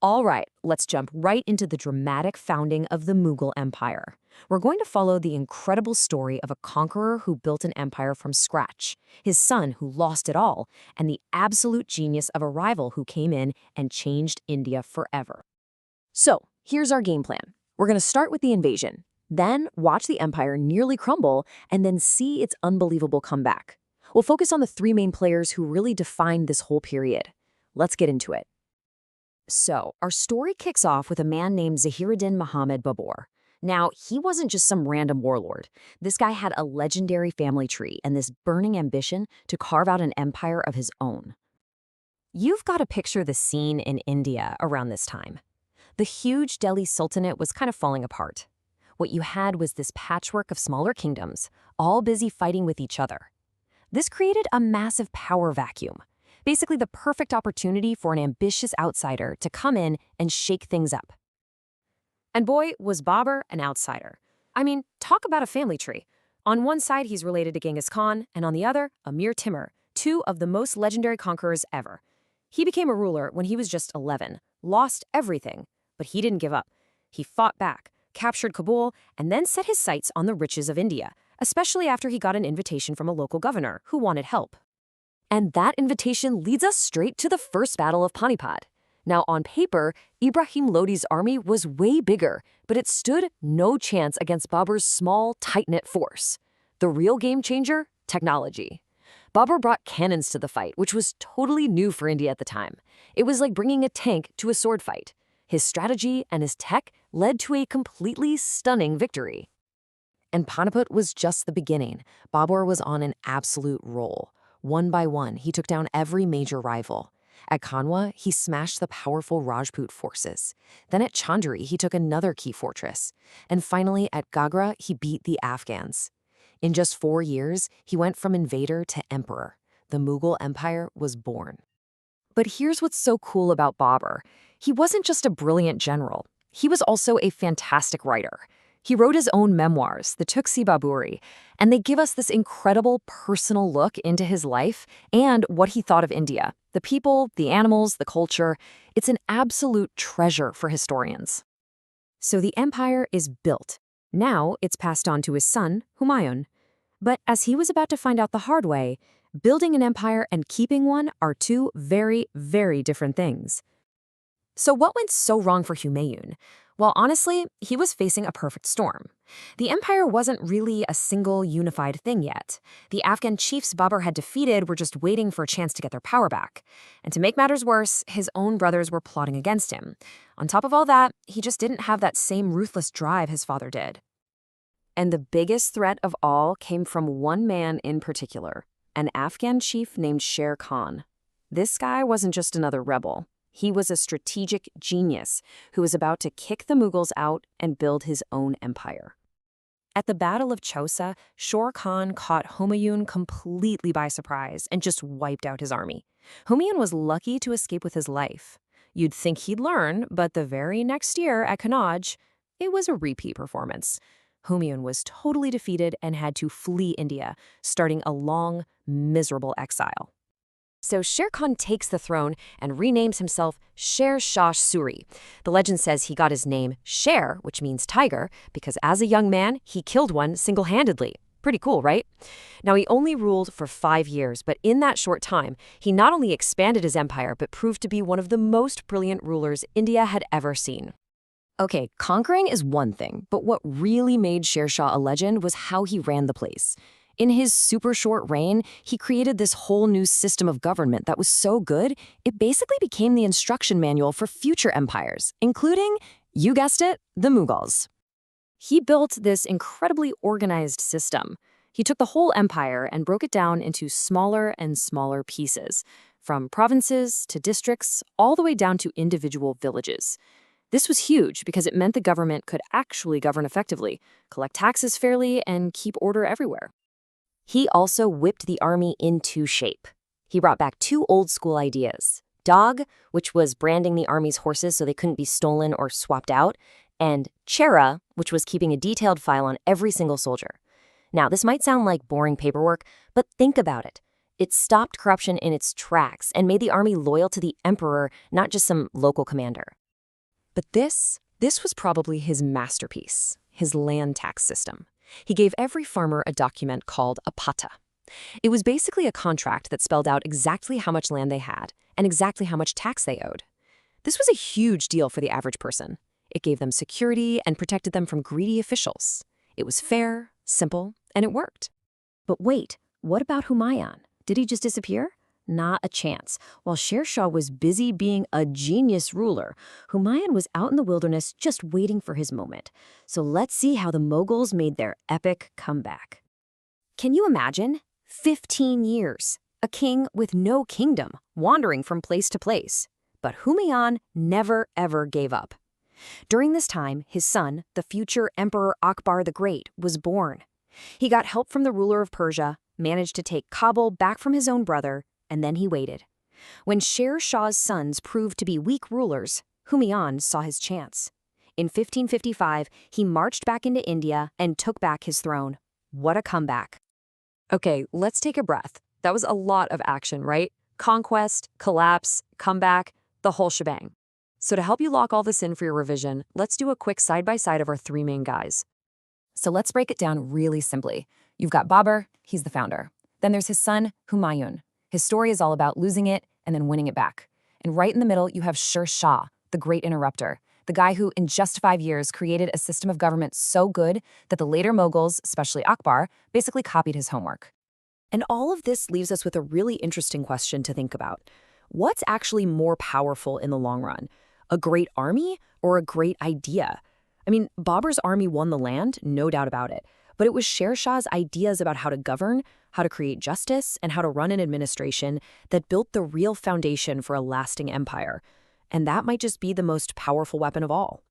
All right, let's jump right into the dramatic founding of the Mughal Empire. We're going to follow the incredible story of a conqueror who built an empire from scratch, his son who lost it all, and the absolute genius of a rival who came in and changed India forever. So, here's our game plan. We're going to start with the invasion, then watch the empire nearly crumble, and then see its unbelievable comeback. We'll focus on the three main players who really defined this whole period. Let's get into it. So, our story kicks off with a man named Zahiruddin Muhammad Babur. Now, he wasn't just some random warlord. This guy had a legendary family tree and this burning ambition to carve out an empire of his own. You've got to picture the scene in India around this time. The huge Delhi Sultanate was kind of falling apart. What you had was this patchwork of smaller kingdoms, all busy fighting with each other. This created a massive power vacuum. Basically the perfect opportunity for an ambitious outsider to come in and shake things up. And boy, was Babur an outsider. I mean, talk about a family tree. On one side, he's related to Genghis Khan, and on the other, Amir Timur, two of the most legendary conquerors ever. He became a ruler when he was just 11, lost everything, but he didn't give up. He fought back, captured Kabul, and then set his sights on the riches of India, especially after he got an invitation from a local governor who wanted help. And that invitation leads us straight to the First Battle of Panipat. Now, on paper, Ibrahim Lodi's army was way bigger, but it stood no chance against Babur's small, tight-knit force. The real game changer? Technology. Babur brought cannons to the fight, which was totally new for India at the time. It was like bringing a tank to a sword fight. His strategy and his tech led to a completely stunning victory. And Panipat was just the beginning. Babur was on an absolute roll. One by one, he took down every major rival. At Kanwa, he smashed the powerful Rajput forces. Then at Chandri, he took another key fortress. And finally, at Gagra, he beat the Afghans. In just 4 years, he went from invader to emperor. The Mughal Empire was born. But here's what's so cool about Babur. He wasn't just a brilliant general. He was also a fantastic writer. He wrote his own memoirs, the Tuksi-Baburi, and they give us this incredible personal look into his life and what he thought of India. The people, the animals, the culture. It's an absolute treasure for historians. So the empire is built. Now it's passed on to his son, Humayun. But as he was about to find out the hard way, building an empire and keeping one are two very, very different things. So what went so wrong for Humayun? Well, honestly, he was facing a perfect storm. The empire wasn't really a single unified thing yet. The Afghan chiefs Babur had defeated were just waiting for a chance to get their power back. And to make matters worse, his own brothers were plotting against him. On top of all that, he just didn't have that same ruthless drive his father did. And the biggest threat of all came from one man in particular, an Afghan chief named Sher Khan. This guy wasn't just another rebel. He was a strategic genius who was about to kick the Mughals out and build his own empire. At the Battle of Chausa, Sher Khan caught Humayun completely by surprise and just wiped out his army. Humayun was lucky to escape with his life. You'd think he'd learn, but the very next year at Kannauj, it was a repeat performance. Humayun was totally defeated and had to flee India, starting a long, miserable exile. So Sher Khan takes the throne and renames himself Sher Shah Suri. The legend says he got his name Sher, which means tiger, because as a young man, he killed one single-handedly. Pretty cool, right? Now, he only ruled for 5 years, but in that short time, he not only expanded his empire, but proved to be one of the most brilliant rulers India had ever seen. Okay, conquering is one thing, but what really made Sher Shah a legend was how he ran the place. In his super short reign, he created this whole new system of government that was so good, it basically became the instruction manual for future empires, including, you guessed it, the Mughals. He built this incredibly organized system. He took the whole empire and broke it down into smaller and smaller pieces, from provinces to districts, all the way down to individual villages. This was huge because it meant the government could actually govern effectively, collect taxes fairly, and keep order everywhere. He also whipped the army into shape. He brought back 2 old-school ideas. Dog, which was branding the army's horses so they couldn't be stolen or swapped out, and Chera, which was keeping a detailed file on every single soldier. Now, this might sound like boring paperwork, but think about it. It stopped corruption in its tracks and made the army loyal to the emperor, not just some local commander. But this was probably his masterpiece, his land tax system. He gave every farmer a document called a pata. It was basically a contract that spelled out exactly how much land they had and exactly how much tax they owed. This was a huge deal for the average person. It gave them security and protected them from greedy officials. It was fair, simple, and it worked. But wait, what about Humayun? Did he just disappear? Not a chance. While Sher Shah was busy being a genius ruler, Humayun was out in the wilderness just waiting for his moment. So let's see how the Mughals made their epic comeback. Can you imagine? 15 years. A king with no kingdom, wandering from place to place. But Humayun never ever gave up. During this time, his son, the future Emperor Akbar the Great, was born. He got help from the ruler of Persia, managed to take Kabul back from his own brother, and then he waited. When Sher Shah's sons proved to be weak rulers, Humayun saw his chance. In 1555, he marched back into India and took back his throne. What a comeback. Okay, let's take a breath. That was a lot of action, right? Conquest, collapse, comeback, the whole shebang. So to help you lock all this in for your revision, let's do a quick side-by-side of our three main guys. So let's break it down really simply. You've got Babur, he's the founder. Then there's his son, Humayun. His story is all about losing it and then winning it back. And right in the middle, you have Sher Shah, the great interrupter, the guy who, in just 5 years, created a system of government so good that the later Mughals, especially Akbar, basically copied his homework. And all of this leaves us with a really interesting question to think about. What's actually more powerful in the long run? A great army or a great idea? I mean, Babur's army won the land, no doubt about it. But it was Sher Shah's ideas about how to govern, how to create justice, and how to run an administration that built the real foundation for a lasting empire. And that might just be the most powerful weapon of all.